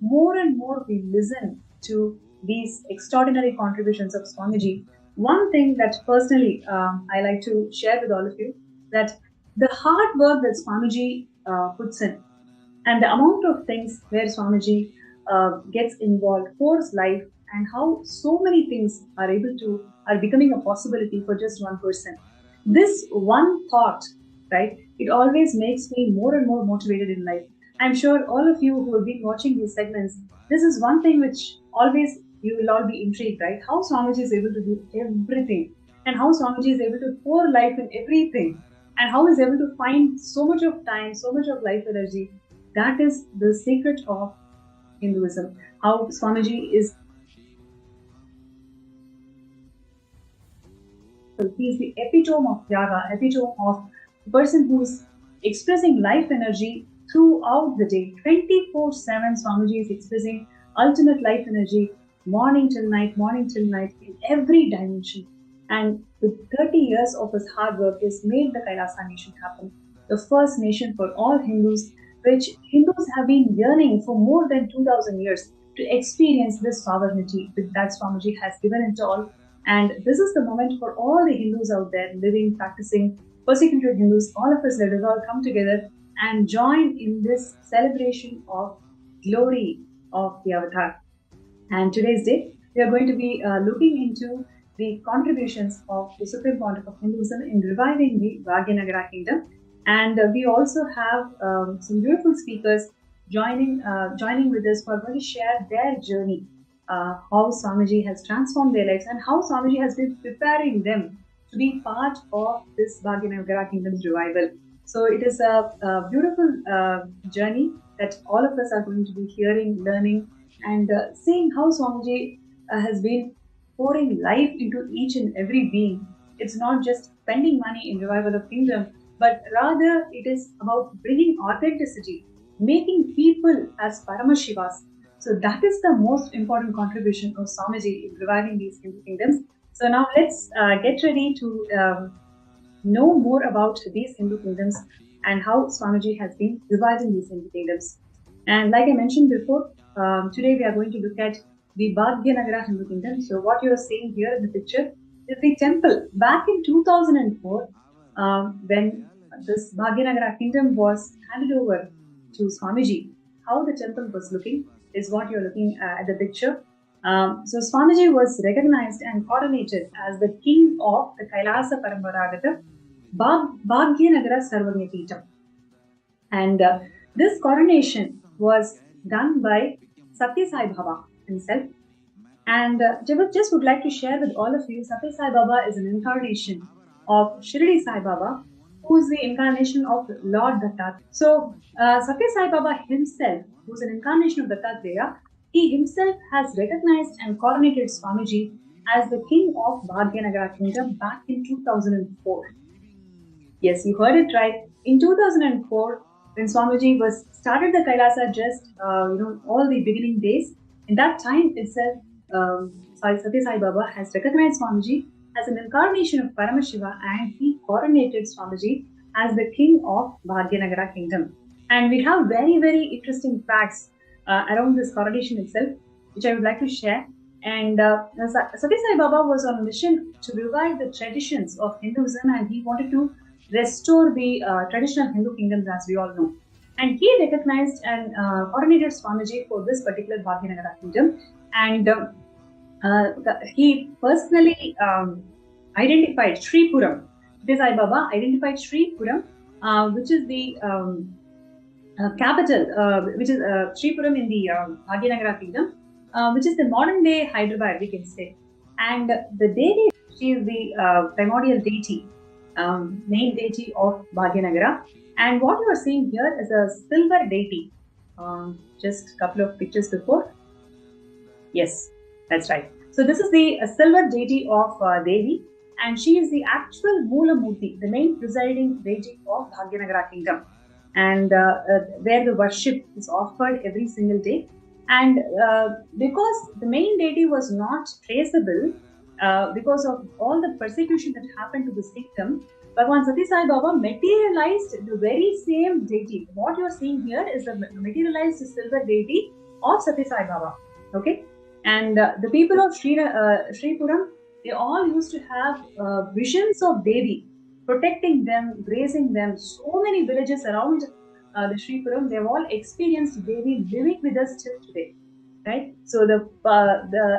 more and more we listen to these extraordinary contributions of Swamiji, one thing that personally I like to share with all of you, that the hard work that Swamiji puts in, and the amount of things where Swamiji gets involved, pours life, and how so many things are becoming a possibility for just one person. This one thought, right? It always makes me more and more motivated in life. I'm sure all of you who have been watching these segments, this is one thing which always you will all be intrigued, right? How Swamiji is able to do everything, and how Swamiji is able to pour life in everything, and how he's able to find so much of time, so much of life energy. That is the secret of Hinduism. How Swamiji is, he is the epitome of Yaga, epitome of the person who is expressing life energy throughout the day. 24/7, Swamiji is expressing ultimate life energy, morning till night, in every dimension. And with 30 years of his hard work, he has made the Kailasa nation happen. The first nation for all Hindus, which Hindus have been yearning for more than 2000 years to experience this sovereignty that Swamiji has given it all. And this is the moment for all the Hindus out there living, practicing, persecuted Hindus, all of us, let us all come together and join in this celebration of glory of the Avatar. And today's day, we are going to be looking into the contributions of the Supreme Pontiff of Hinduism in reviving the Bhagyanagara Kingdom. And we also have some beautiful speakers joining with us who are going to share their journey, how Swamiji has transformed their lives and how Swamiji has been preparing them to be part of this Bhagyanagara Kingdom's revival. So it is a beautiful journey that all of us are going to be hearing, learning, and seeing how Swamiji has been pouring life into each and every being. It's not just spending money in revival of kingdom, but rather it is about bringing authenticity, making people as Paramashivas. So that is the most important contribution of Swamiji in reviving these Hindu kingdoms. So now let's get ready to know more about these Hindu kingdoms and how Swamiji has been reviving these Hindu kingdoms. And like I mentioned before, today we are going to look at the Bhagyanagara Hindu Kingdom. So what you are seeing here in the picture is the temple. Back in 2004, when this Bhagyanagara Kingdom was handed over to Swamiji, how the temple was looking is what you're looking at the picture. So Swamiji was recognized and coronated as the king of the Kailasa Paramparagata Bhagyanagara Sarvanyapitam. And this coronation was done by Satya Sai Baba himself. And just would like to share with all of you, Satya Sai Baba is an incarnation of Shirdi Sai Baba, who is the incarnation of Lord Dattatreya. So Satya Sai Baba himself, who is an incarnation of Dattatreya, he himself has recognized and coronated Swamiji as the king of Bhagyanagara Kingdom back in 2004. Yes, you heard it right. In 2004, when Swamiji was started the Kailasa, just all the beginning days, in that time itself, Satya Sai Baba has recognized Swamiji as an incarnation of Paramashiva, and he coronated Swamiji as the king of Bhagyanagara Kingdom. And we have very, very interesting facts around this coronation itself, which I would like to share. And Satya Sai Baba was on a mission to revive the traditions of Hinduism, and he wanted to restore the traditional Hindu kingdoms, as we all know. And he recognized and coronated Swamiji for this particular Bhagyanagara kingdom. And he personally identified Sripuram. Satya Sai Baba identified Sripuram, which is the capital, which is Sripuram in the Bhagyanagara kingdom, which is the modern day Hyderabad, we can say. And the deity, she is the primordial deity, main deity of Bhagyanagara. And what you are seeing here is a silver deity. Just a couple of pictures before. Yes, that's right. So this is the silver deity of Devi, and she is the actual Moola Murti, the main presiding deity of Bhagyanagara kingdom, and where the worship is offered every single day. And because the main deity was not traceable, because of all the persecution that happened to this kingdom, Bhagwan Satya Sai Baba materialized the very same deity. What you are seeing here is a materialized silver deity of Satya Sai Baba. Okay, and the people of Sripuram, they all used to have visions of Devi protecting them, gracing them. So many villages around the Sripuram, they've all experienced Devi living with us till today. Right, so the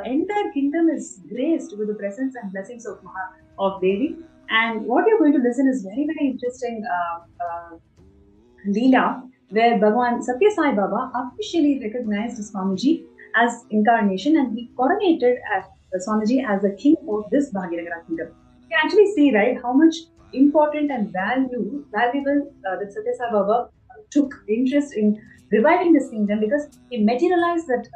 entire kingdom is graced with the presence and blessings of Devi. And what you're going to listen is very interesting Leela, where Bhagwan Satya Sai Baba officially recognized Swamiji as incarnation, and he coronated Swamiji as the king of this Bhagyanagara Kindom. You can actually see, right, how much important and valuable that Satya Sai Baba took interest in reviving this kingdom, because he materialized that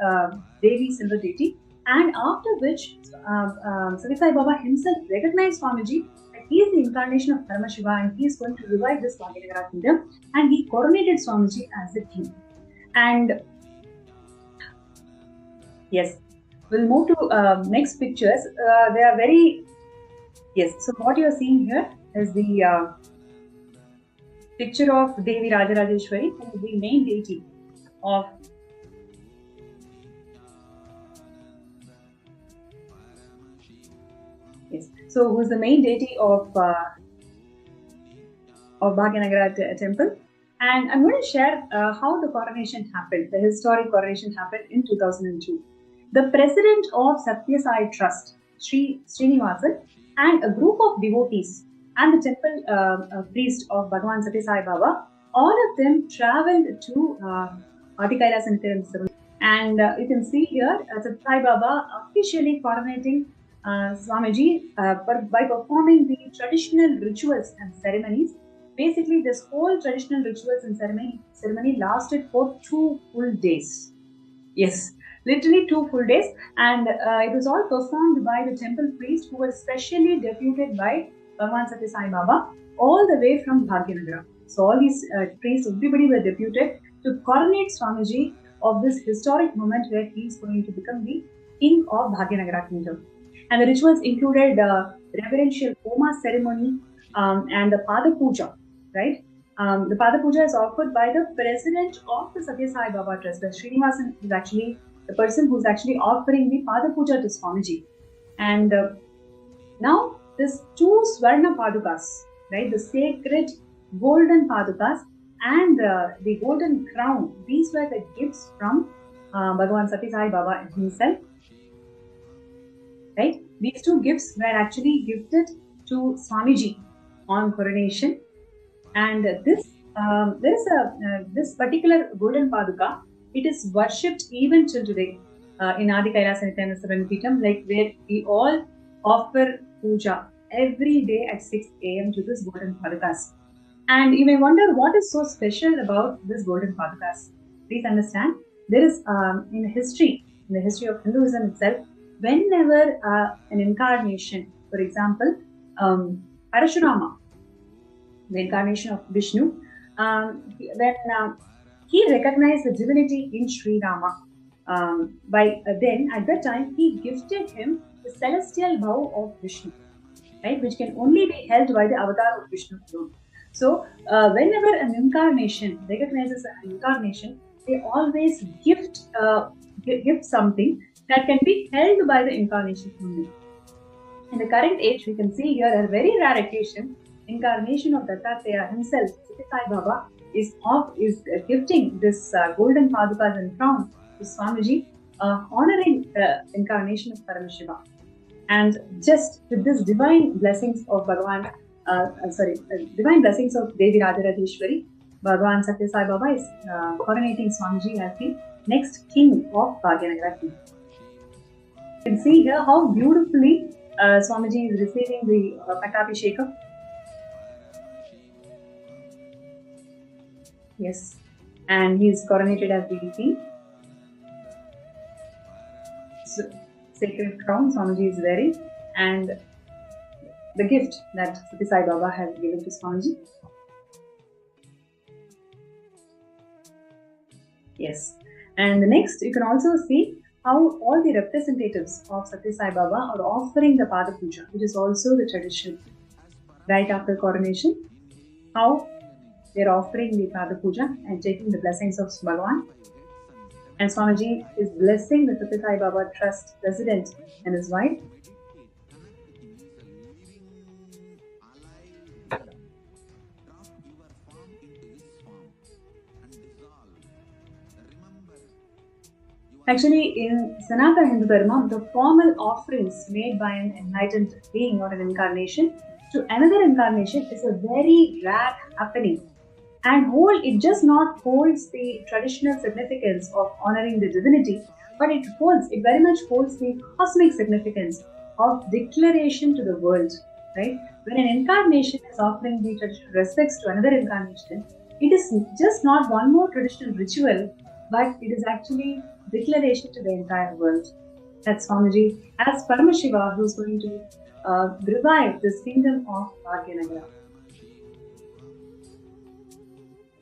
Devi silver deity, and after which Satya Sai Baba himself recognized Swamiji that he is the incarnation of Paramashivam, and he is going to revive this Bhagyanagara Kingdom, and he coronated Swamiji as the king. And yes, we'll move to next pictures. They are very, yes, so what you are seeing here is the picture of Devi Rajarajeshwari, who is the main deity of so who's the main deity of Bhagyanagara temple. And I'm going to share how the coronation happened, the historic coronation happened in 2002. The president of Satya Sai Trust, Sri Srinivasan, and a group of devotees and the temple priest of Bhagwan Satya Sai Baba, all of them traveled to Adi Kailas and Nithyananda. And you can see here Satya Sai Baba officially coronating Swamiji by performing the traditional rituals and ceremonies. Basically, this whole traditional rituals and ceremony lasted for 2 full days. Yes, literally 2 full days, and it was all performed by the temple priest, who was specially deputed by Bhagwan Satya Sai Baba all the way from Bhagyanagara. So all these priests, everybody were deputed to coronate Swamiji of this historic moment where he is going to become the king of Bhagyanagara Kingdom. And the rituals included reverential Homa ceremony and the Pada Puja, right? The Pada Puja is offered by the president of the Satya Sai Baba Trust. Srinivasan is actually the person who's actually offering the Pada Puja to Swamiji. And now this 2 Swarna Padukas, right? The sacred golden Padukas and the golden crown, these were the gifts from Bhagwan Satya Sai Baba himself. Right? These 2 gifts were actually gifted to Swamiji on coronation, and this this particular golden paduka, it is worshipped even till today in Adi Kailas and Nithyananda Peetham, like where we all offer puja every day at 6 a.m. to this golden padukas. And you may wonder what is so special about this golden padukas. Please understand, there is in the history of Hinduism itself, whenever an incarnation, for example, Parashurama, the incarnation of Vishnu, when he recognized the divinity in Sri Rama, then at that time he gifted him the celestial bow of Vishnu, right, which can only be held by the avatar of Vishnu alone. So whenever an incarnation recognizes an incarnation, they always gift something that can be held by the incarnation only. In the current age, we can see here a very rare occasion, incarnation of Dattatreya himself, Satya Sai Baba, is gifting this golden padukas and crown to Swamiji, honoring the incarnation of Paramashivam. And just with this divine blessings of divine blessings of Devi Rajarajeshwari, Bhagwan Satya Sai Baba is coronating Swamiji as the next king of Bhagyanagara Kingdom. You can see here how beautifully Swamiji is receiving the Pattabhishekam. Yes, and he is coronated as the king. So, sacred crown Swamiji is wearing, and the gift that Satya Sai Baba has given to Swamiji. Yes, and next you can also see how all the representatives of Satya Sai Baba are offering the Pada Puja, which is also the tradition right after coronation. How they're offering the Pada Puja and taking the blessings of Bhagavan. And Swamiji is blessing the Satya Sai Baba Trust president and his wife. Actually, in Sanatana Hindu Dharma, the formal offerings made by an enlightened being or an incarnation to another incarnation is a very rare happening. And it just not holds the traditional significance of honoring the divinity, but it very much holds the cosmic significance of declaration to the world, right? When an incarnation is offering the traditional respects to another incarnation, it is just not one more traditional ritual, but it is actually declaration to the entire world. That's Swamiji as Paramashiva, who's going to revive this kingdom of Bhagyanagara.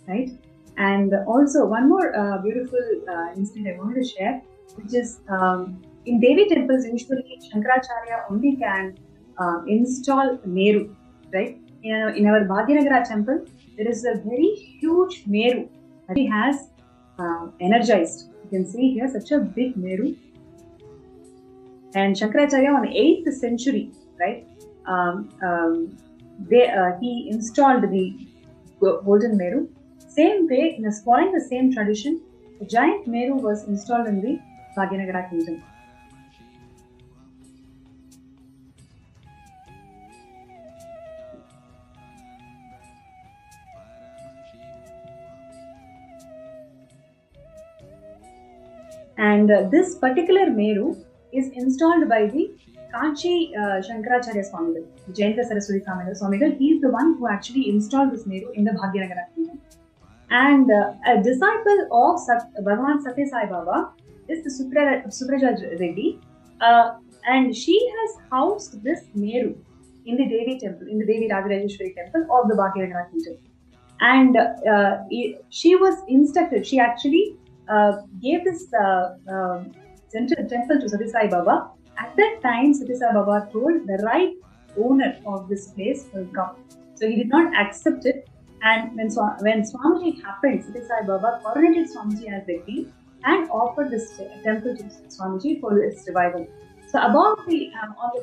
Right? And also one more beautiful incident I wanted to share, which is in Devi temples, usually Shankaracharya only can install Meru, right? In our Bhagyanagara temple, there is a very huge Meru that he has energized. You can see here such a big Meru. And Shankaracharya on 8th century, right? He installed the golden Meru. Same way, following the same tradition, a giant Meru was installed in the Bhagyanagara Kindom. And this particular Meru is installed by the Kanchi Shankaracharya Swamigal, Jayanta Saraswati Swamigal. He is the one who actually installed this Meru in the Bhagyanagara Kindom. And a disciple of Bhagavan Satya Sai Baba is the Supraja Reddy, and she has housed this Meru in the Devi temple, in the Devi Rajarajeshwari temple of the Bhagyanagara Kindom. And she was instructed, she actually gave this temple to Satya Sai Baba. At that time, Satya Sai Baba told the right owner of this place will come. So he did not accept it. And when Swamiji happened, Satya Sai Baba coronated Swamiji as the king and offered this temple to Swamiji for its revival. So about on the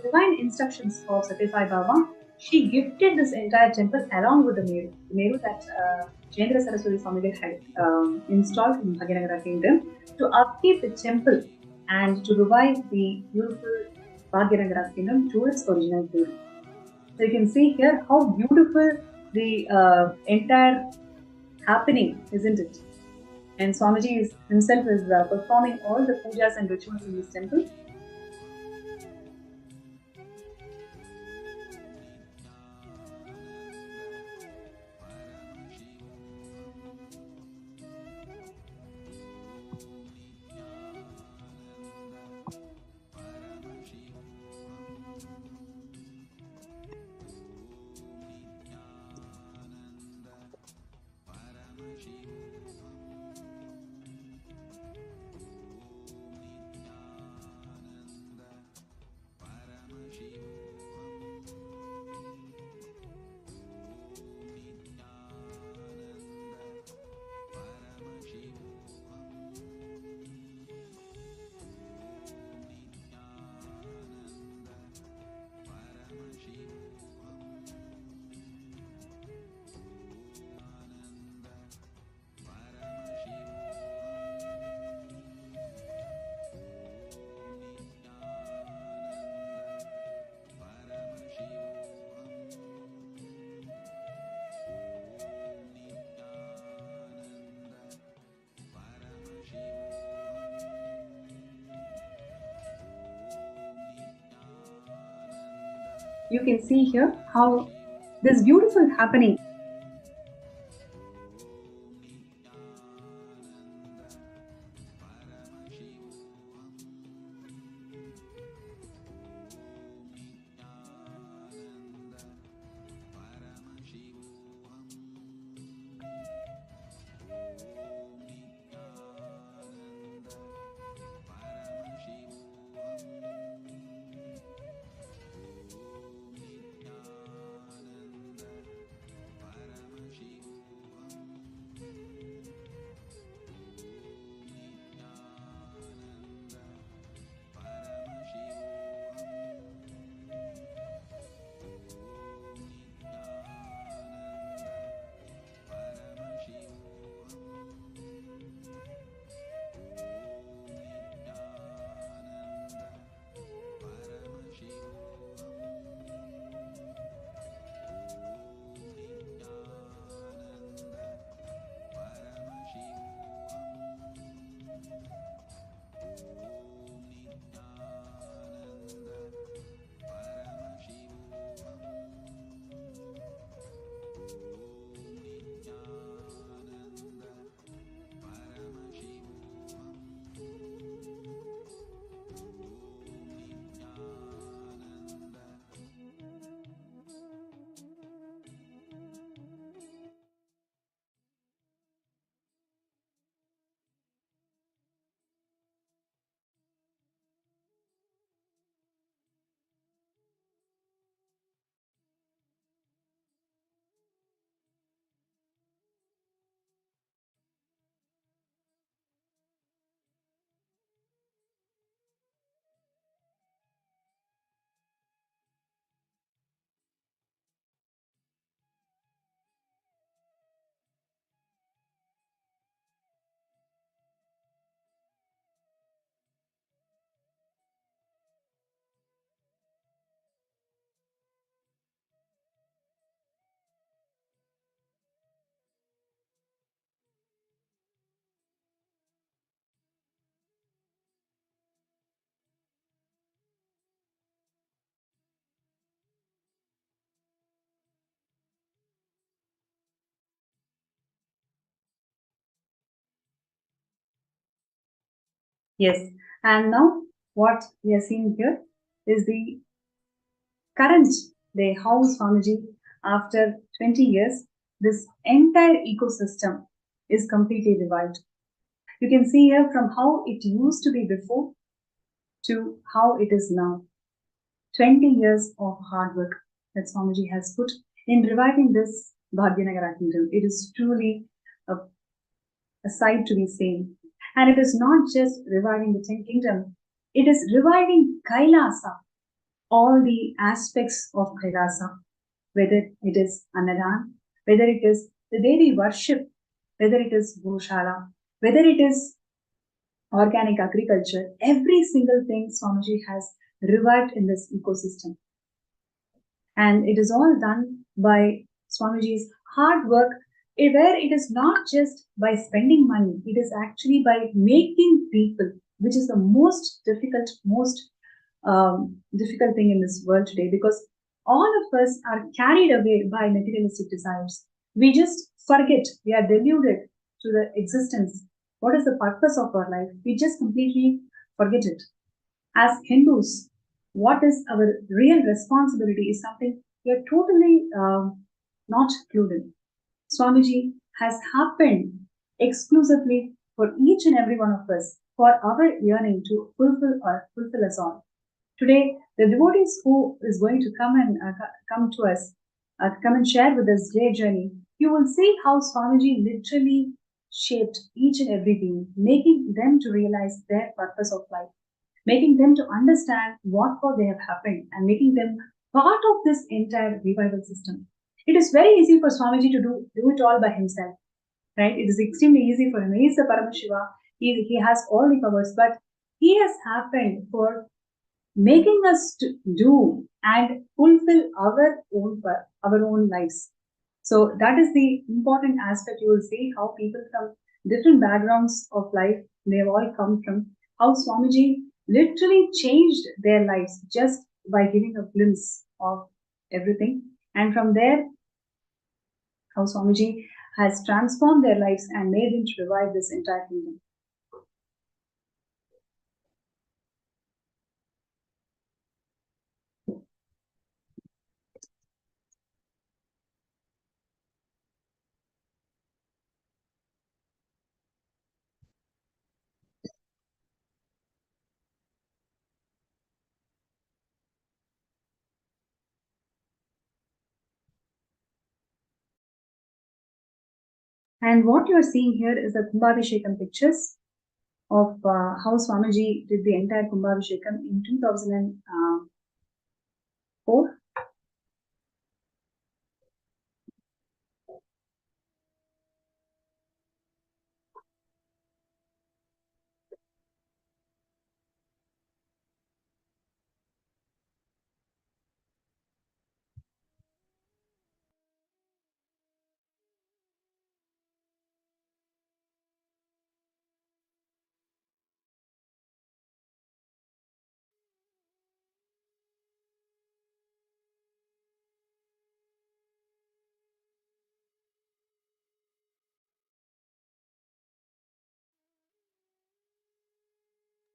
divine instructions of Satya Sai Baba, she gifted this entire temple along with the Meru that Jayendra Saraswati Swamigal had installed in Bhagyanagara Kingdom to upkeep the temple and to revive the beautiful Bhagyanagara Kingdom to its original glory. So you can see here how beautiful the entire happening, isn't it? And Swamiji himself is performing all the pujas and rituals in this temple. You can see here how this beautiful happening. Yes. And now what we are seeing here is the current day, how Swamiji, after 20 years, this entire ecosystem is completely revived. You can see here from how it used to be before to how it is now. 20 years of hard work that Swamiji has put in reviving this Bhagyanagara Kingdom. It is truly a sight to be seen. And it is not just reviving the Ten Kingdom, it is reviving Kailasa, all the aspects of Kailasa, whether it is Annadan, whether it is the Devi worship, whether it is Goshala, whether it is organic agriculture, every single thing Swamiji has revived in this ecosystem. And it is all done by Swamiji's hard work, where it is not just by spending money, it is actually by making people, which is the most difficult thing in this world today, because all of us are carried away by materialistic desires. We just forget, we are deluded to the existence. What is the purpose of our life? We just completely forget it. As Hindus, what is our real responsibility is something we are totally not clued in. Swamiji has happened exclusively for each and every one of us for our yearning to fulfill us all. Today, the devotees who is going to come to us, come and share with us their journey, you will see how Swamiji literally shaped each and every being, making them to realize their purpose of life, making them to understand what for they have happened, and making them part of this entire revival system. It is very easy for Swamiji to do it all by himself, right? It is extremely easy for him. He is the Paramashiva. He has all the powers, but he has happened for making us to do and fulfill our own lives. So that is the important aspect. You will see how people from different backgrounds of life, they have all come from, how Swamiji literally changed their lives just by giving a glimpse of everything. And from there, how Swamiji has transformed their lives and made them to revive this entire kingdom. And what you are seeing here is the Kumbhabhishekam pictures of how Swamiji did the entire Kumbhabhishekam in 2004.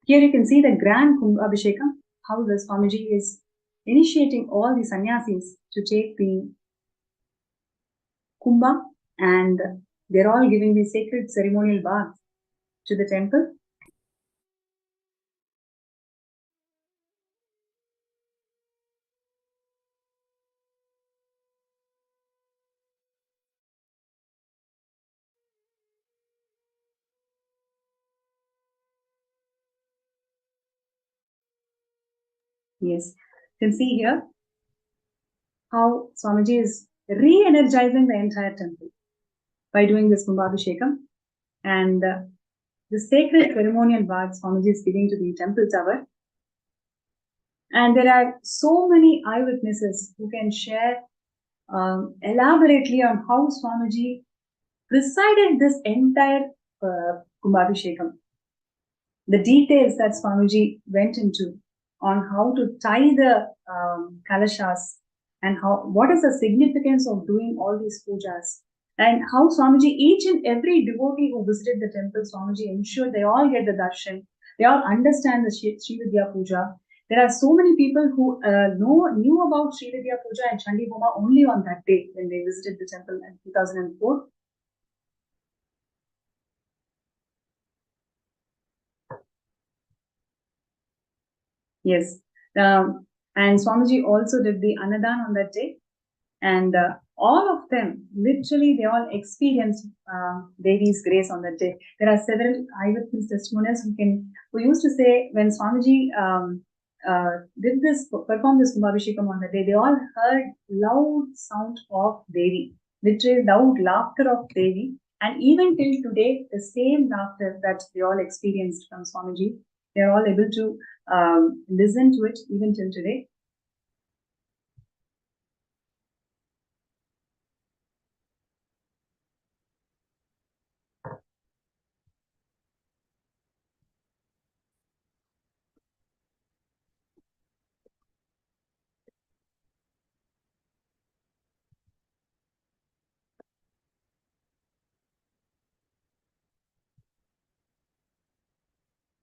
Here you can see the grand Kumbhabhishekam, how the Swamiji is initiating all the sannyasis to take the Kumbha, and they're all giving the sacred ceremonial bath to the temple. Yes, you can see here how Swamiji is re-energizing the entire temple by doing this Kumbhabhishekam, and the sacred ceremonial bath Swamiji is giving to the temple tower. And there are so many eyewitnesses who can share elaborately on how Swamiji presided this entire Kumbhabhishekam. The details that Swamiji went into on how to tie the kalashas, and what is the significance of doing all these pujas, and how Swamiji, each and every devotee who visited the temple, Swamiji ensured they all get the darshan, They all understand the Sri Vidya Puja. There are so many people who knew about Sri Vidya Puja and Chandi Homa only on that day when they visited the temple in 2004. Yes. And Swamiji also did the Annadan on that day. And all of them, literally, they all experienced Devi's grace on that day. There are several eyewitness testimonials who used to say when Swamiji performed this Kumbhabhishekam on that day, they all heard loud sound of Devi, literally loud laughter of Devi. And even till today, the same laughter that they all experienced from Swamiji, they are all able to listen to it even till today.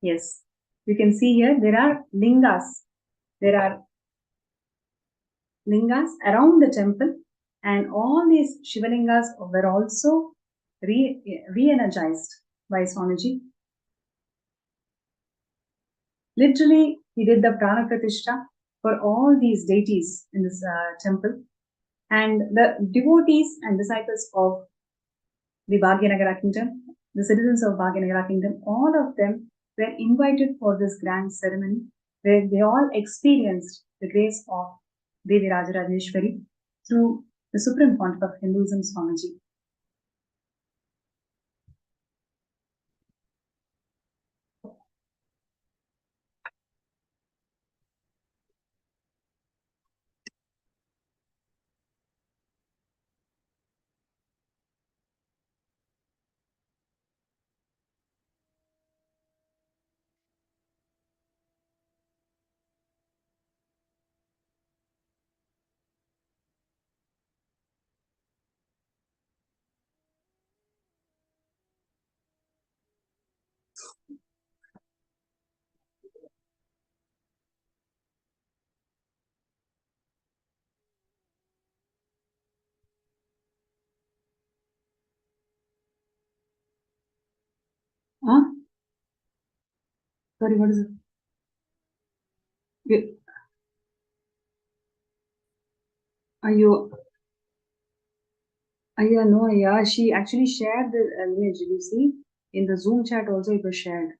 Yes, you can see here there are lingas. There are lingas around the temple, and all these Shivalingas were also re-energized by Swamiji. Literally, he did the Prana Pratishtha for all these deities in this temple, and the devotees and disciples of the Bhagyanagara Kingdom, the citizens of Bhagyanagara Kingdom, all of them were invited for this grand ceremony where they all experienced the grace of Devi Rajarajeshwari through the Supreme Pontiff of Hinduism, Swamiji. Huh? Sorry, what is it? Are you? No, yeah, she actually shared the image. You see, in the Zoom chat also it was shared.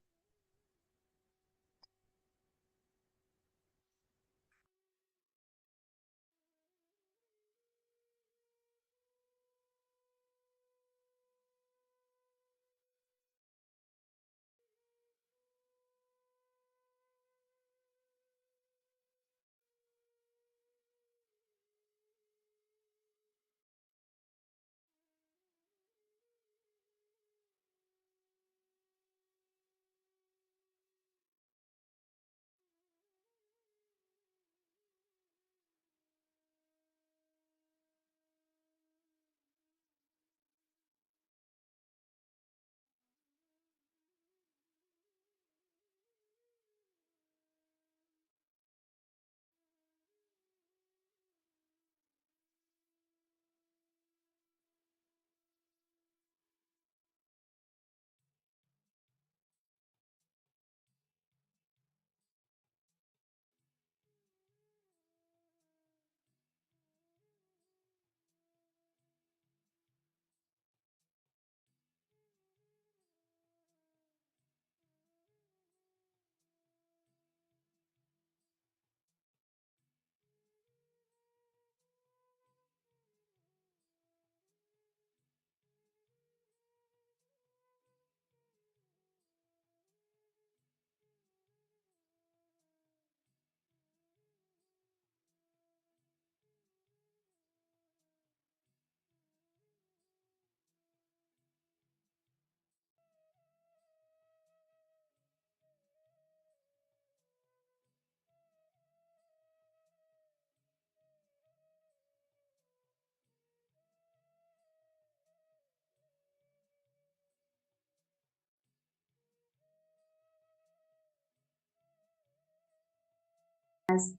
has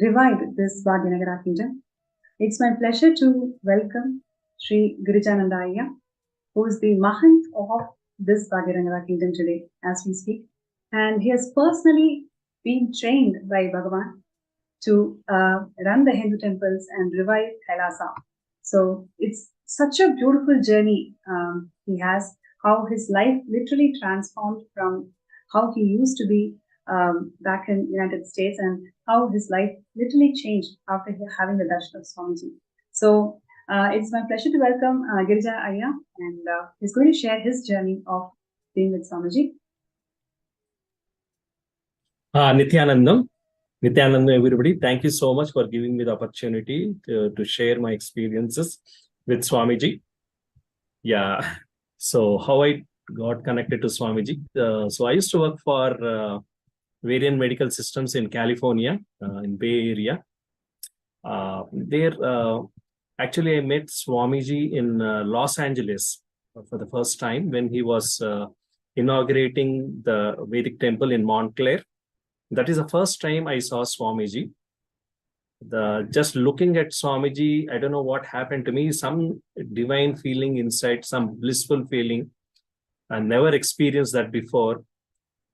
revived this Bhagyanagara Kindom. It's my pleasure to welcome Sri Girijananda Ayya, who is the Mahant of this Bhagyanagara Kindom today as we speak. And he has personally been trained by Bhagavan to run the Hindu temples and revive Kailasa. So it's such a beautiful journey he has, how his life literally transformed from how he used to be back in United States and how his life literally changed after having the darshan of Swamiji. So it's my pleasure to welcome Girija Ayya, and he's going to share his journey of being with Swamiji. Nithyanandam, everybody. Thank you so much for giving me the opportunity to share my experiences with Swamiji. Yeah. So how I got connected to Swamiji. So I used to work for Variant Medical Systems in California, in Bay Area. Actually, I met Swamiji in Los Angeles for the first time when he was inaugurating the Vedic temple in Montclair. That is the first time I saw Swamiji. Just looking at Swamiji, I don't know what happened to me, some divine feeling inside, some blissful feeling. I never experienced that before.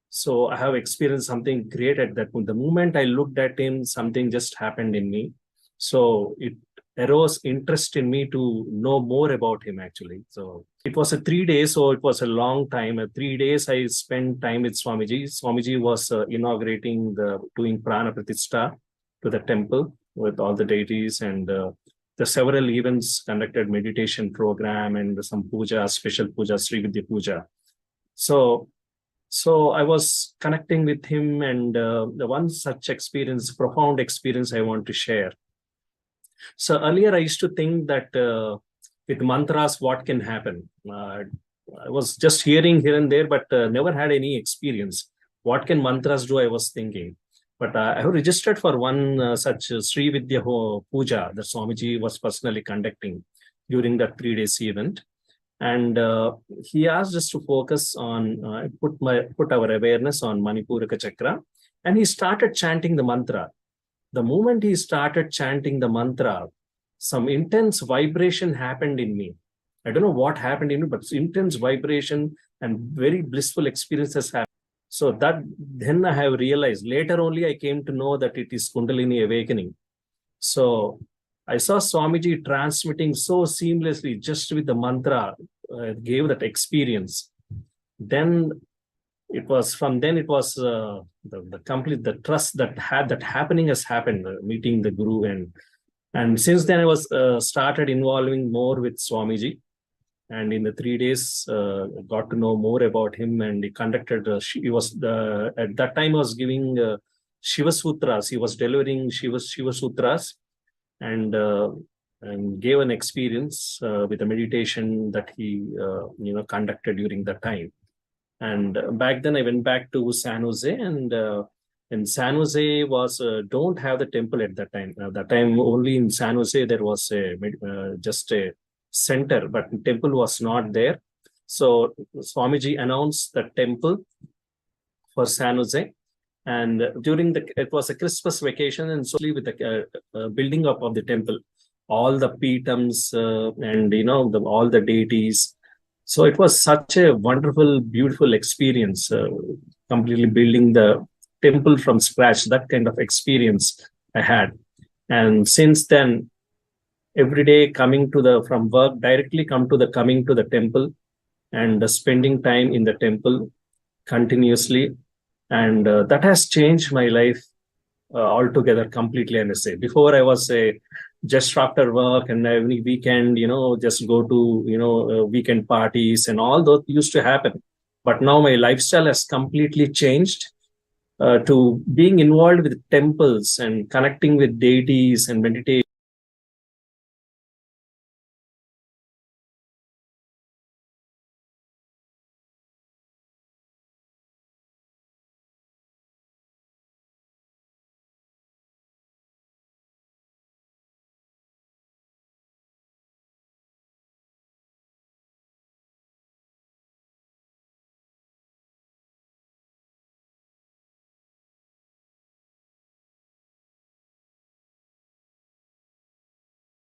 So I have experienced something great at that point. The moment I looked at him, something just happened in me. So it arose interest in me to know more about him actually. So it was a 3 days, so it was a long time. 3 days I spent time with Swamiji. Swamiji was inaugurating doing Prana Pratishta to the temple with all the deities, and the several events conducted, meditation program and some puja, special puja, Sri Vidya Puja. So I was connecting with him, and the one such experience, profound experience I want to share. So earlier I used to think that with mantras, what can happen? I was just hearing here and there, but never had any experience. What can mantras do? I was thinking. But I have registered for one such Sri Vidya Puja that Swamiji was personally conducting during that 3 days event. And he asked us to focus on, put our awareness on Manipuraka Chakra. And he started chanting the mantra. The moment he started chanting the mantra, some intense vibration happened in me. I don't know what happened in me, but intense vibration and very blissful experiences happened. So that then I have realized, later only I came to know that it is Kundalini awakening. So I saw Swamiji transmitting so seamlessly just with the mantra, gave that experience. Then it was the complete, the trust that happening has happened, meeting the Guru, and since then I was started involving more with Swamiji, and in the 3 days got to know more about him, and he conducted. He was at that time I was giving Shiva Sutras. He was delivering Shiva Sutras, and gave an experience with the meditation that he conducted during that time. And back then I went back to San Jose, and in San Jose was don't have the temple at that time. That time only in San Jose there was just a center, but temple was not there. So Swamiji announced the temple for San Jose. And during it was a Christmas vacation, and so with the building up of the temple, all the pitams and all the deities. So it was such a wonderful, beautiful experience, completely building the temple from scratch. That kind of experience I had, and since then, every day coming to from work directly coming to the temple, and spending time in the temple continuously. And that has changed my life altogether completely. And I say, before I was just after work and every weekend, just go to weekend parties, and all that used to happen. But now my lifestyle has completely changed to being involved with temples and connecting with deities and meditation.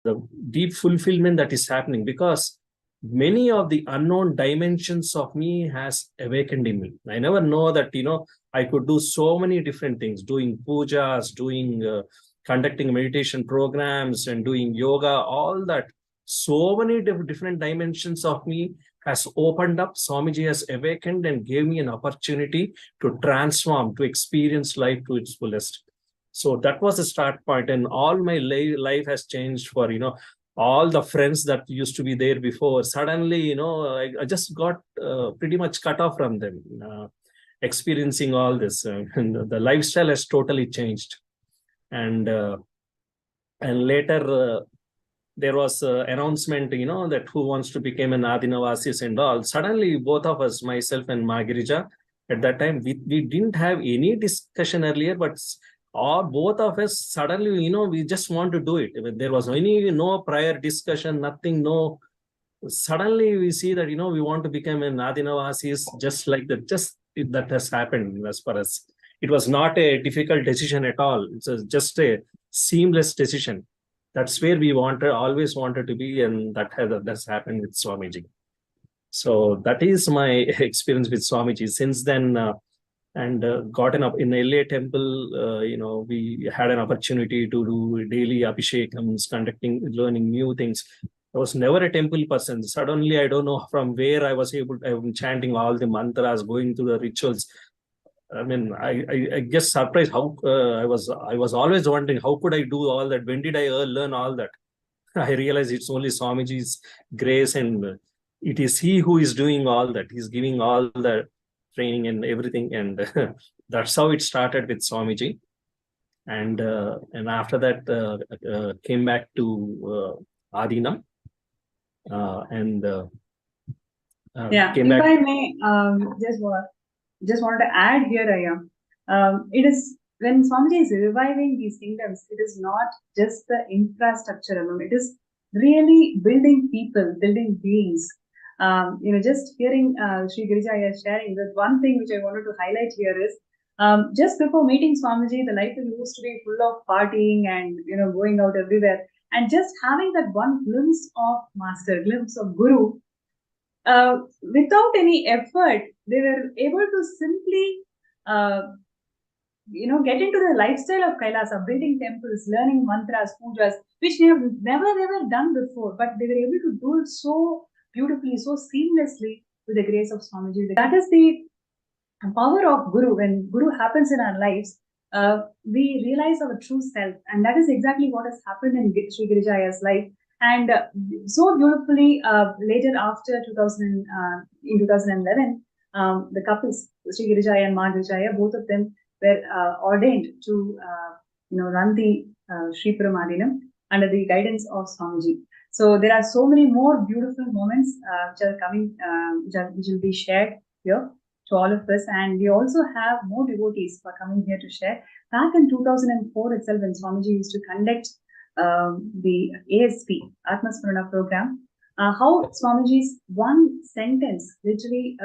the deep fulfillment that is happening, because many of the unknown dimensions of me has awakened in me. I never know that, I could do so many different things, doing pujas, doing conducting meditation programs and doing yoga, all that. So many different dimensions of me has opened up. Swamiji has awakened and gave me an opportunity to transform, to experience life to its fullest. So that was the start point, and all my life has changed for, all the friends that used to be there before. Suddenly, I just got pretty much cut off from them, experiencing all this. And the lifestyle has totally changed. And later, there was an announcement, that who wants to become an Adinavasis and all. Suddenly, both of us, myself and Magirija, at that time, we didn't have any discussion earlier, but all both of us suddenly, we just want to do it. There was no prior discussion, nothing, no. Suddenly, we see that, we want to become an Adinavasis, just like that. Just that has happened as far as. It was not a difficult decision at all. It's just a seamless decision. That's where we always wanted to be, and that's happened with Swamiji. So that is my experience with Swamiji. Since then, gotten up in LA temple, we had an opportunity to do daily abhishekams, learning new things. I was never a temple person. Suddenly, I don't know from where I was I'm chanting all the mantras, going through the rituals. I mean, I guess surprised how I was always wondering how could I do all that? When did I learn all that? I realized it's only Swamiji's grace, and it is he who is doing all that. He's giving all the training and everything, and that's how it started with Swamiji. And after that, came back to Adinam, and Yeah, came if back. I may, just wanted to add here, it is when Swamiji is reviving these kingdoms, it is not just the infrastructure alone. It is really building people, building beings. Just hearing Sri Girijaya sharing, that one thing which I wanted to highlight here is, just before meeting Swamiji, the life used to be full of partying and going out everywhere, and just having that one glimpse of master, glimpse of guru, without any effort, they were able to simply, get into the lifestyle of Kailasa, building temples, learning mantras, pujas, which they have never ever done before, but they were able to do it so beautifully, so seamlessly with the grace of Swamiji. That is the power of Guru. When Guru happens in our lives, we realize our true self, and that is exactly what has happened in Sri Girijaya's life. And so beautifully, later after 2000, in 2011, the couples, Sri Girijaya and Ma Girijaya, both of them were ordained to run the Sri Paramadinam under the guidance of Swamiji. So there are so many more beautiful moments which are coming, which will be shared here to all of us. And we also have more devotees who are coming here to share. Back in 2004 itself, when Swamiji used to conduct the ASP, Atmasmarana program, how Swamiji's one sentence literally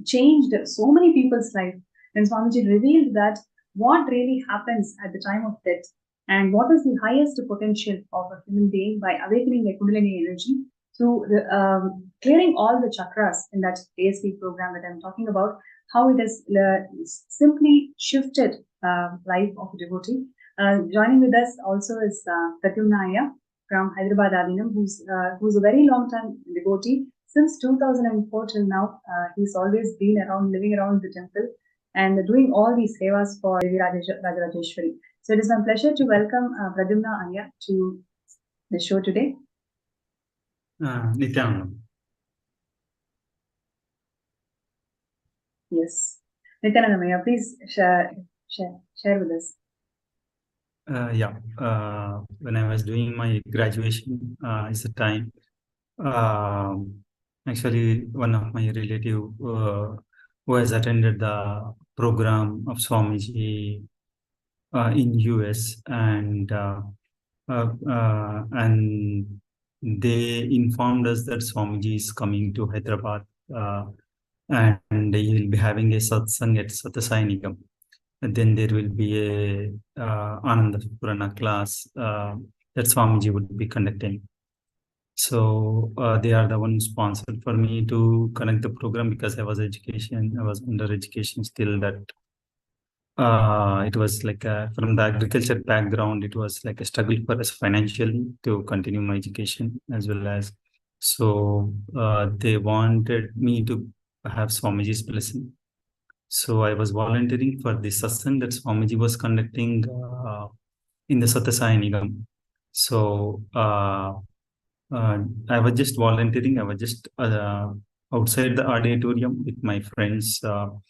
changed so many people's life. And Swamiji revealed that what really happens at the time of death and what is the highest potential of a human being by awakening the Kundalini energy through clearing all the chakras in that ASP program that I'm talking about, how it has simply shifted life of a devotee. Joining with us also is Pradyumna from Hyderabad Adinam, who's a very long-time devotee. Since 2004 till now, he's always been around, living around the temple and doing all these sevas for Devi Rajarajeshwari. So it is my pleasure to welcome Pradyumna Aya to the show today. Nithyananda. Yes. Nithyananda, please share with us. When I was doing my graduation, is the time. Actually, one of my relative who has attended the program of Swamiji in US, and they informed us that Swamiji is coming to Hyderabad, and he will be having a satsang at Satyasai. And then there will be a Ananda Purana class that Swamiji would be conducting. So they are the one sponsored for me to connect the program, because I was under education still. That it was like from the agriculture background, it was like a struggle for us financially to continue my education as well as. So they wanted me to have Swamiji's blessing. So I was volunteering for the satsang that Swamiji was conducting in the Satyasai Nigam. So I was just volunteering. I was just outside the auditorium with my friends who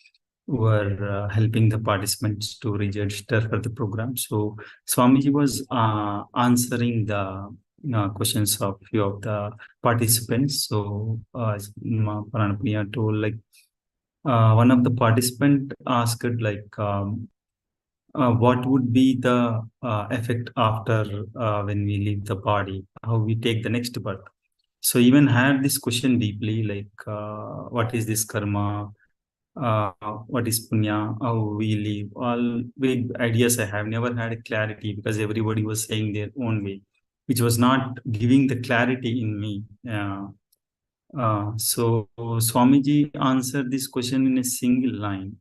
were helping the participants to register for the program. So Swamiji was answering the questions of few of the participants. So as Paranapriya told, like one of the participant asked like, what would be the effect after when we leave the body, how we take the next birth. So even had this question deeply, like what is this karma, what is punya, how we live, all big ideas. I have never had a clarity, because everybody was saying their own way, which was not giving the clarity in me. So Swamiji answered this question in a single line,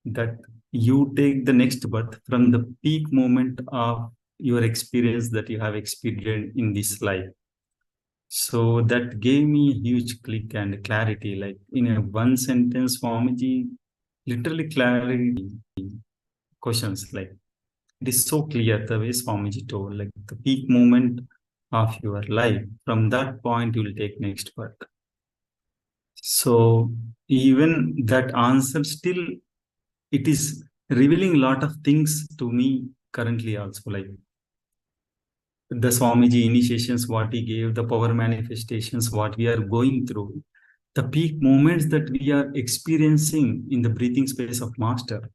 that you take the next birth from the peak moment of your experience that you have experienced in this life. So that gave me a huge click and clarity. Like in a one sentence, Swamiji literally clarity questions. Like it is so clear the way Swamiji told, like the peak moment of your life. From that point, you will take next birth. So even that answer still, it is revealing a lot of things to me currently also, like the Swamiji initiations, what he gave, the power manifestations, what we are going through, the peak moments that we are experiencing in the breathing space of Master.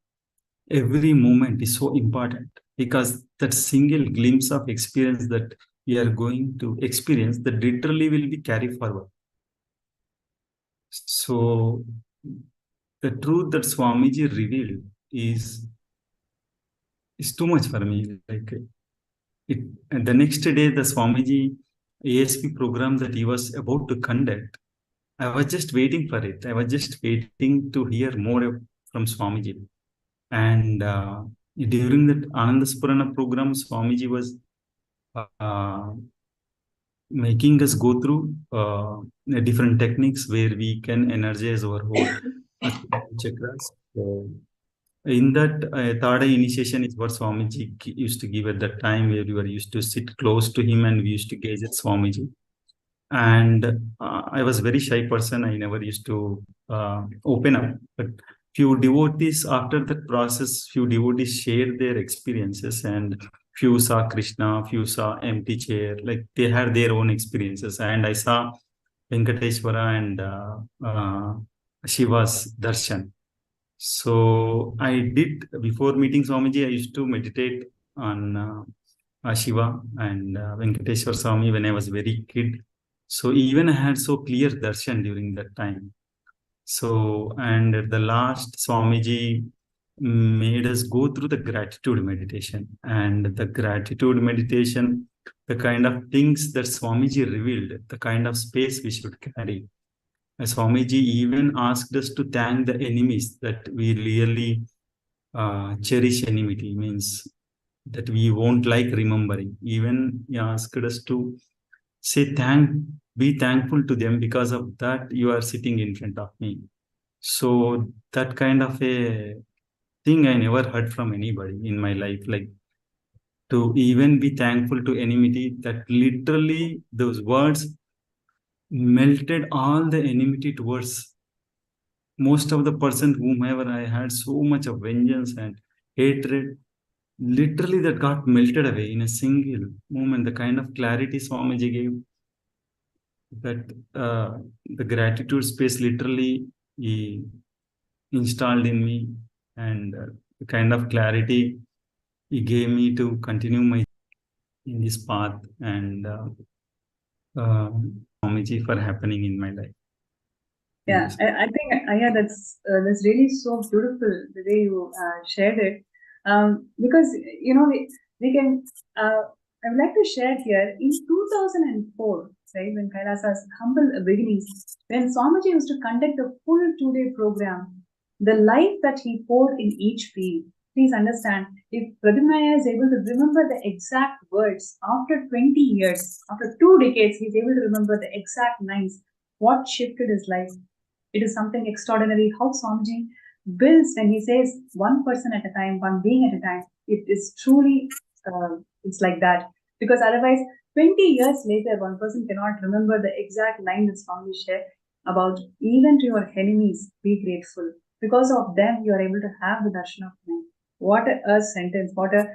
Every moment is so important, because that single glimpse of experience that we are going to experience, that literally will be carried forward. So the truth that Swamiji revealed is too much for me. Like and the next day, the Swamiji ASP program that he was about to conduct, I was just waiting for it. I was just waiting to hear more from Swamiji. And during that Anandaspurana program, Swamiji was uh, making us go through different techniques where we can energize our whole chakras. So in that third eye initiation is what Swamiji used to give at that time, where we were used to sit close to him and we used to gaze at Swamiji. And I was very shy person. I never used to open up. But few devotees, after that process, few devotees shared their experiences, and few saw Krishna, few saw empty chair. Like they had their own experiences. And I saw Venkateshwara and Shiva's darshan. So I did, before meeting Swamiji, I used to meditate on Shiva and Venkateshwar Swami when I was very kid. So even I had so clear darshan during that time. So, and at the last, Swamiji made us go through the gratitude meditation. And the gratitude meditation, the kind of things that Swamiji revealed, the kind of space we should carry. Swamiji even asked us to thank the enemies, that we really cherish enmity, means that we won't like remembering. Even he asked us to say be thankful to them, because of that you are sitting in front of me. So that kind of a thing I never heard from anybody in my life, like to even be thankful to enmity, that literally those words melted all the enmity towards most of the person whomever I had so much of vengeance and hatred. Literally that got melted away in a single moment. The kind of clarity Swamiji gave, that the gratitude space literally he installed in me, and the kind of clarity he gave me to continue my in this path, and Swamiji for happening in my life. Yeah, I think yeah, that's really so beautiful the way you shared it, because we can. I would like to share here in 2004, right, when Kailasa's humble beginnings, when Swamiji used to conduct a full 2-day program, the life that he poured in each field. Please understand, if Pradyumnaya is able to remember the exact words after 20 years, after 2 decades, he's able to remember the exact lines, what shifted his life. It is something extraordinary how Swamiji builds when he says one person at a time, one being at a time. It is truly, it's like that. Because otherwise, 20 years later, one person cannot remember the exact line that Swami shared about even to your enemies, be grateful. Because of them, you are able to have the darshan of me. What a sentence, what a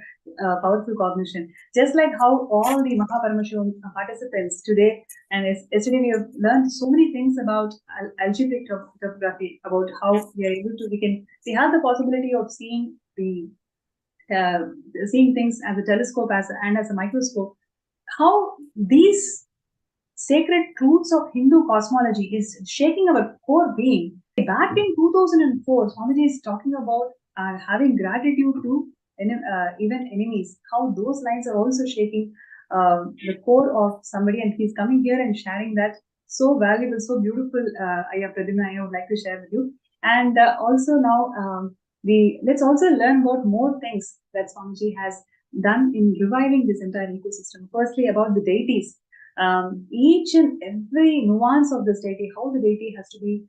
powerful cognition. Just like how all the Paramashivam participants today, and yesterday we have learned so many things about algebraic topography, about how we are able to, we have the possibility of seeing uh, seeing things as a telescope and as a microscope. How these sacred truths of Hindu cosmology is shaking our core being. Back in 2004, Swamiji is talking about having gratitude to even enemies. How those lines are also shaking the core of somebody, and he's coming here and sharing that. So valuable, so beautiful. Ayya Pradyumna, I would like to share with you. And also now, let's also learn about more things that Swamiji has done in reviving this entire ecosystem. Firstly, about the deities. Each and every nuance of this deity, how the deity has to be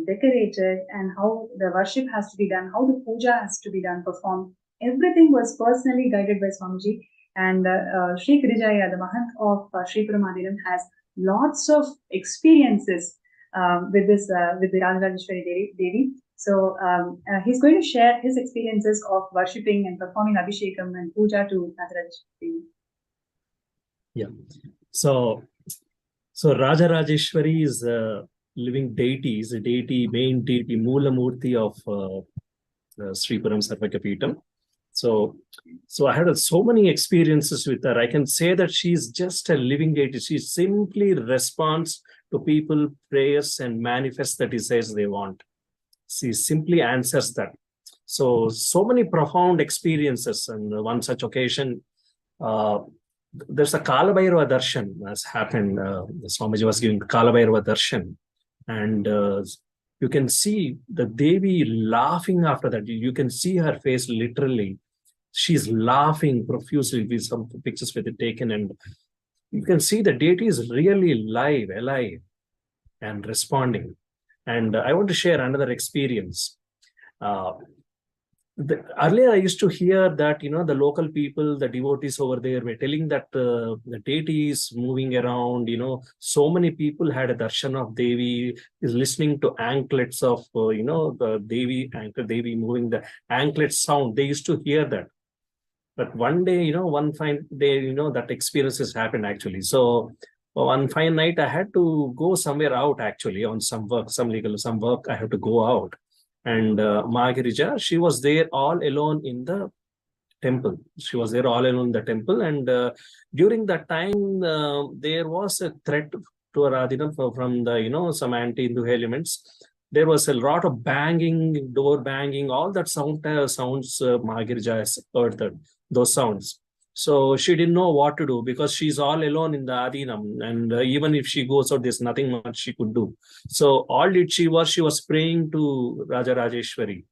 decorated and how the worship has to be done, how the puja has to be done, performed. Everything was personally guided by Swamiji. And Sri Kirijaya, the Mahant of Sri Paramadinam, has lots of experiences with the Rajarajeshwari Devi. So he's going to share his experiences of worshipping and performing Abhishekam and puja to Rajarajeshwari Devi. Yeah. So Rajarajeshwari is a living deity, is a deity, main deity, Moola Murti of Sri Param Sarvakapitam. So I had so many experiences with her. I can say that she's just a living deity. She simply responds to people prayers and manifests the desires they want. She simply answers that. So many profound experiences. And one such occasion, there's a Kalabhairava darshan has happened. Swamiji was giving Kalabhairava darshan. And you can see the Devi laughing after that. You can see her face literally. She's laughing profusely. With some pictures were taken, and you can see the deity is really alive, and responding. And I want to share another experience. Earlier, I used to hear that, the local people, the devotees over there were telling that the deity is moving around, so many people had a darshan of Devi, is listening to anklets of, the Devi moving, the anklet sound. They used to hear that. But one day, one fine day, that experiences happened actually. So one fine night, I had to go somewhere out actually on some work, some work. I have to go out. And Magirija, she was there all alone in the temple. She was there all alone in the temple. And during that time, there was a threat to Aradhina from the, some anti-Hindu elements. There was a lot of banging, door banging, all that sounds Magirija has heard those sounds. So she didn't know what to do because she's all alone in the Adinam. And even if she goes out, there's nothing much she could do. So all she was praying to Rajarajeshwari.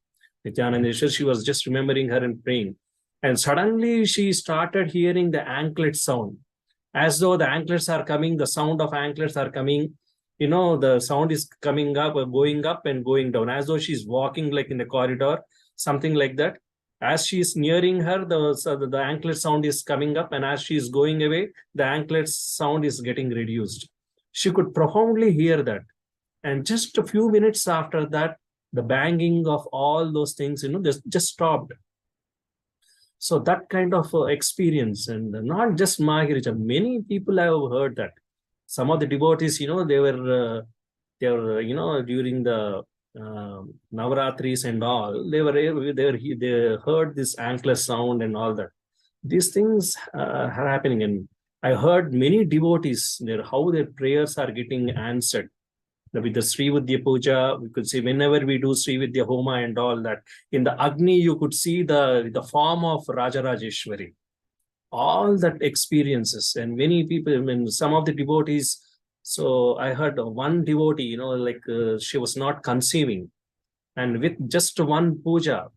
Nithyananda, she was just remembering her and praying. And suddenly she started hearing the anklet sound. As though the anklets are coming, the sound of anklets are coming. The sound is coming up, going up and going down. As though she's walking like in the corridor, something like that. As she is nearing her, the anklet sound is coming up, and as she is going away, the anklet sound is getting reduced. She could profoundly hear that. And just a few minutes after that, the banging of all those things, just stopped. So that kind of experience, and not just Magirija, many people have heard that. Some of the devotees, they were during the Navaratris and all, they heard this anklet sound and all that. These things are happening, and I heard many devotees there how their prayers are getting answered. With the Sri Vidya Puja, we could see whenever we do Sri Vidya Homa and all that, in the Agni, you could see the form of Rajarajeshwari. all that experiences. And many people, I mean, some of the devotees, so I heard one devotee, she was not conceiving, and with just one puja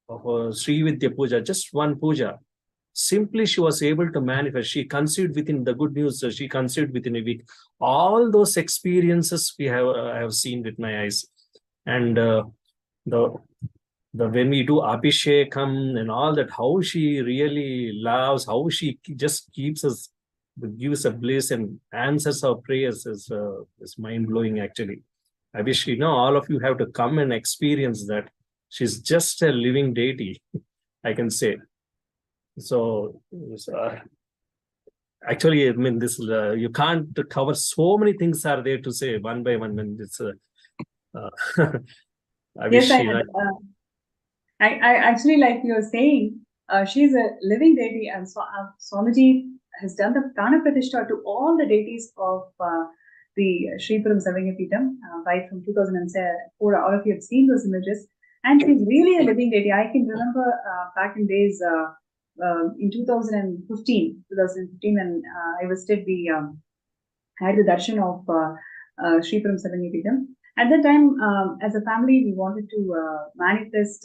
of Sri Vidya puja, just one puja, simply she was able to manifest. She conceived within the good news. She conceived within a week. All those experiences I have seen with my eyes, and the when we do Abhishekam and all that, how she really loves, how she just keeps us, gives a bliss and answers our prayers is mind blowing actually. I wish all of you have to come and experience that. She's just a living deity, I can say. So actually, I mean, this you can't cover so many things are there to say one by one. When it's I Yes, wish I had. I actually, like you were saying, she's a living deity, and Swamiji has done the Prana Pratishtha to all the deities of the Sri Puram Savangapeetham, right from 2004. All of you have seen those images, and she's really a living deity. I can remember back in days in 2015, when I visited I had the darshan of Sri Puram Savangapeetham. At that time, as a family, we wanted to manifest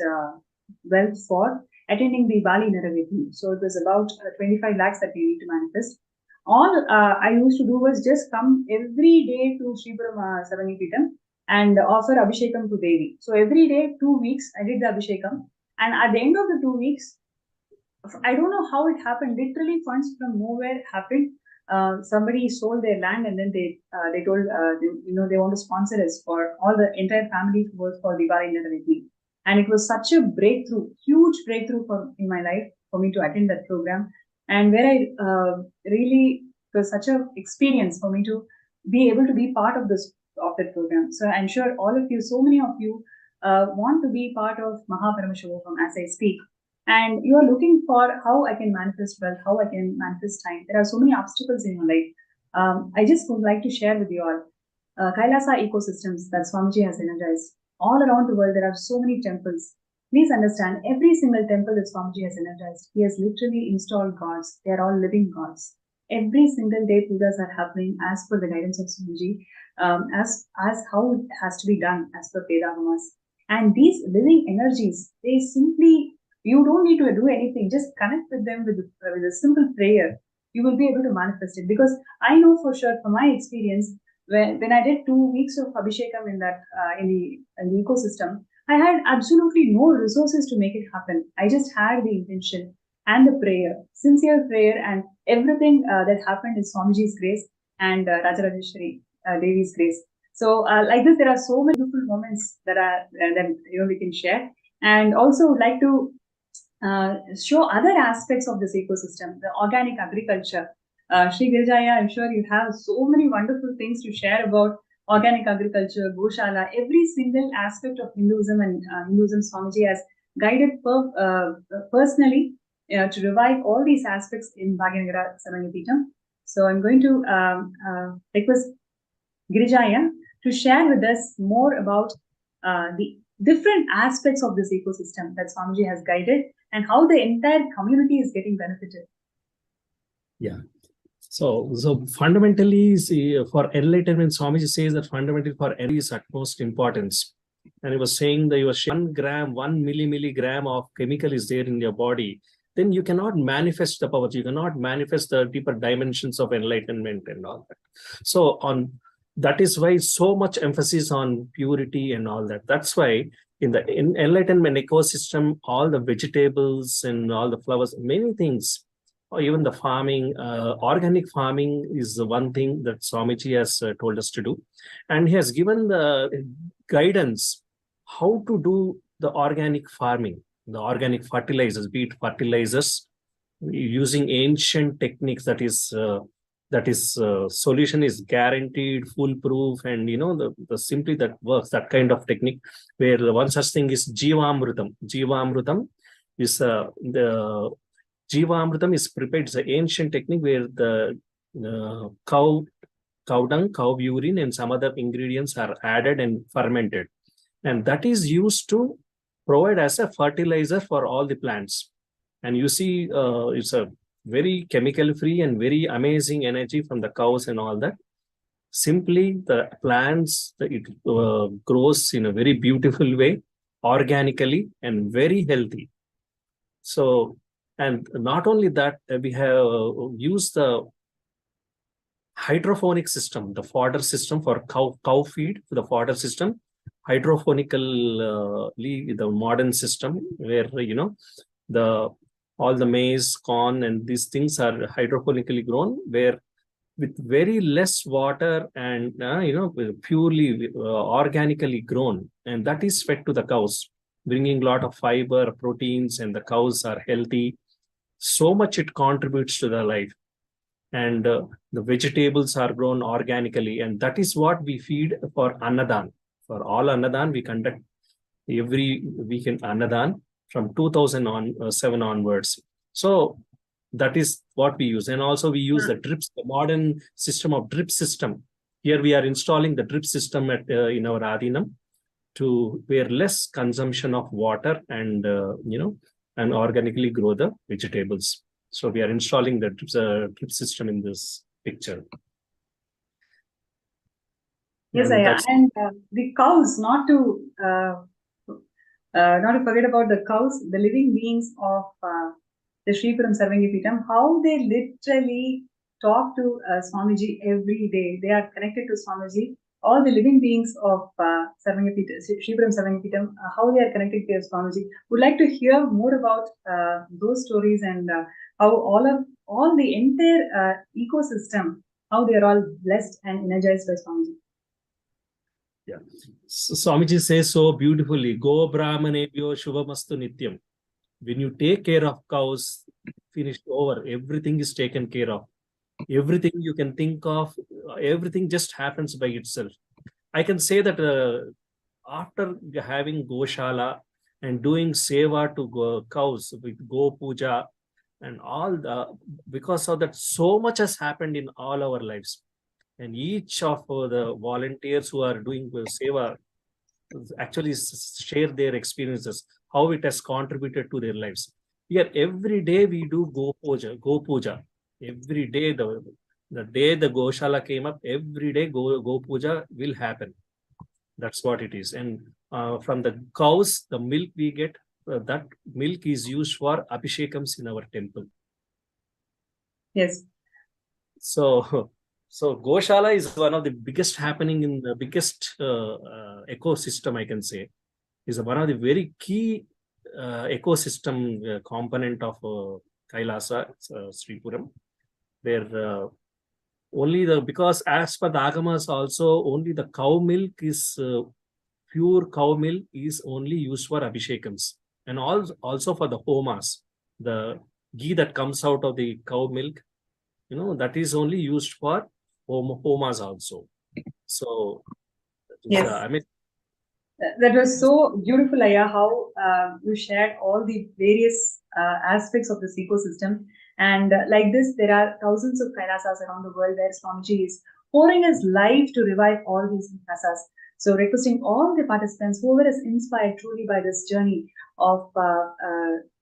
wealth for attending the Bali Naravethi. So it was about 25 lakhs that we need to manifest. All I used to do was just come every day to Sri Puram Savangapeetham and offer Abhishekam to Devi. So every day, 2 weeks, I did the Abhishekam. And at the end of the 2 weeks, I don't know how it happened. Literally, funds from nowhere happened. Somebody sold their land, and then they told they want to sponsor us for all the entire family to work for Diwali Navaratri. And it was such a breakthrough, huge breakthrough in my life for me to attend that program. And where I really, it was such an experience for me to be able to be part of that program. So I'm sure all of you, so many of you, want to be part of Paramashivam as I speak. And you are looking for how I can manifest wealth, how I can manifest time. There are so many obstacles in your life. I just would like to share with you all Kailasa ecosystems that Swamiji has energized. All around the world, there are so many temples. Please understand, every single temple that Swamiji has energized, he has literally installed gods. They are all living gods. Every single day, pujas are happening as per the guidance of Swamiji, as how it has to be done as per Vedamas. And these living energies, they simply, you don't need to do anything. Just connect with them with a simple prayer. You will be able to manifest it. Because I know for sure, from my experience, when I did 2 weeks of Abhishekam in the ecosystem, I had absolutely no resources to make it happen. I just had the intention and the prayer, sincere prayer, and everything that happened is Swamiji's grace and Rajarajeshwari Devi's grace. So, like this, there are so many beautiful moments that we can share, and also would like to show other aspects of this ecosystem, the organic agriculture. Sri Girijaya, I'm sure you have so many wonderful things to share about organic agriculture, Goshala, every single aspect of Hinduism, and Hinduism Swamiji has guided personally to revive all these aspects in Bhagyanagara Kindom. So I'm going to request Girijaya to share with us more about the different aspects of this ecosystem that Swamiji has guided and how the entire community is getting benefited. Yeah. So fundamentally, see, for enlightenment, Swamiji says that fundamentally for enlightenment is utmost importance. And he was saying that you are 1 gram, 1 milligram of chemical is there in your body, then you cannot manifest the power. You cannot manifest the deeper dimensions of enlightenment and all that. So that is why so much emphasis on purity and all that. That's why in the enlightenment ecosystem, all the vegetables and all the flowers, many things, or even the farming, organic farming is the one thing that Swamiji has told us to do. And he has given the guidance how to do the organic farming, the organic fertilizers, be it fertilizers, using ancient techniques, that is solution is guaranteed, foolproof, and the simply that works, that kind of technique, where the one such thing is Jivamrutam. Jivamrutam is the Jivamrutam is prepared. It's an ancient technique where the cow dung, cow urine, and some other ingredients are added and fermented. And that is used to provide as a fertilizer for all the plants. And you see, it's a very chemical free and very amazing energy from the cows and all that. Simply the plants, it grows in a very beautiful way, organically and very healthy. So, and not only that, we have used the hydroponic system, the fodder system for cow feed, the fodder system, hydrophonically, the modern system where, the all the maize, corn, and these things are hydrophonically grown, where with very less water and purely organically grown, and that is fed to the cows, bringing a lot of fiber, proteins, and the cows are healthy. So much it contributes to the life. And the vegetables are grown organically, and that is what we feed for annadan. For all annadan, we conduct every weekend annadan from 2007 onwards. So that is what we use. And also we use the drips, the modern system of drip system. Here we are installing the drip system at in our Adinam, to where less consumption of water, and and organically grow the vegetables. So we are installing the drip system in this picture. Yes, And and the cows, not to forget about the cows, the living beings of the Sripuram Sarvangipitam, how they literally talk to Swamiji every day. They are connected to Swamiji. All the living beings of Sripuram Sarvangipitam, how they are connected to Swamiji. Would like to hear more about those stories, and how all the entire ecosystem, how they are all blessed and energized by Swamiji. Yeah. So Swamiji says so beautifully, Go Brahmanebhyo Shubhamastu Nityam. When you take care of cows, finished over, everything is taken care of. Everything you can think of, everything just happens by itself. I can say that after having Goshala and doing seva to cows with Go Puja and all because of that, so much has happened in all our lives. And each of the volunteers who are doing seva actually share their experiences, how it has contributed to their lives. Here, every day we do Go Puja. Every day, the day the Goshala came up, every day Go Puja will happen. That's what it is. And from the cows, the milk we get, that milk is used for abhishekams in our temple. Yes. So Goshala is one of the biggest happening in the biggest ecosystem, I can say. Is one of the very key ecosystem component of Kailasa, Sripuram, where because as per the Agamas also, only the cow milk is pure cow milk is only used for abhishekams, and also for the homas. The ghee that comes out of the cow milk, that is only used for homas also. So yes, I mean, that was so beautiful, Aya, how you shared all the various aspects of this ecosystem. And like this, there are thousands of Kailasas around the world where Swamiji is pouring his life to revive all these Kailasas. So requesting all the participants, whoever is inspired truly by this journey of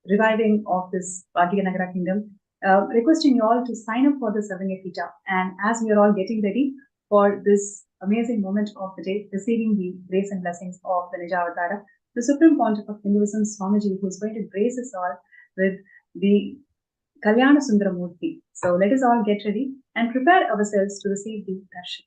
reviving of this Bhagyanagara Kingdom, requesting you all to sign up for the Sarvangipitam. And as we are all getting ready for this amazing moment of the day, receiving the grace and blessings of the Nija Avatara, the Supreme Pontiff of Hinduism, Swamiji, who is going to grace us all with the Kalyana Sundaramurti. So let us all get ready and prepare ourselves to receive the darshan.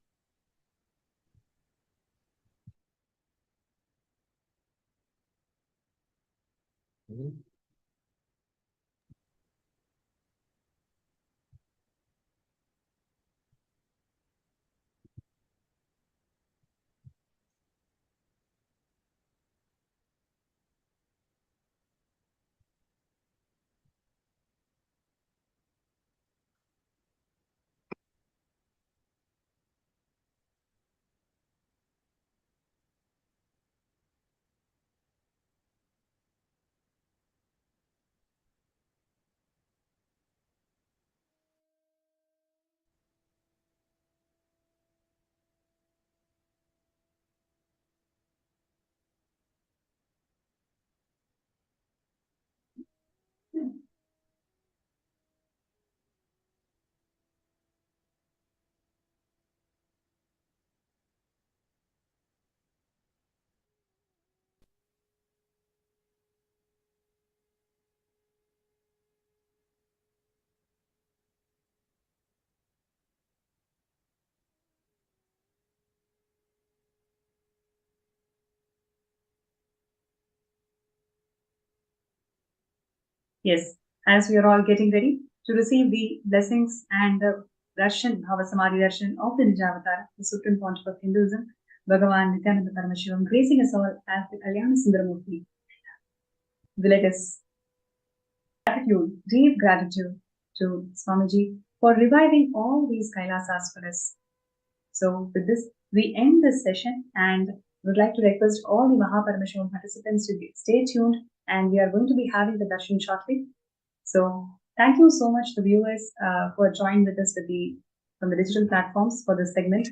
Yes, as we are all getting ready to receive the blessings and the darshan, Bhavasamadhi darshan of the Nijavatar, the Supreme Pontiff of Hinduism, Bhagavan Nithyananda Paramashivam, gracing us all as the Kalyana Sundaramurti. Let us gratitude, deep gratitude to Swamiji for reviving all these Kailasas for us. So with this, we end this session and would like to request all the Mahaparameshivam participants to stay tuned, and we are going to be having the darshan shortly. So thank you so much to viewers for joining with us from the digital platforms for this segment.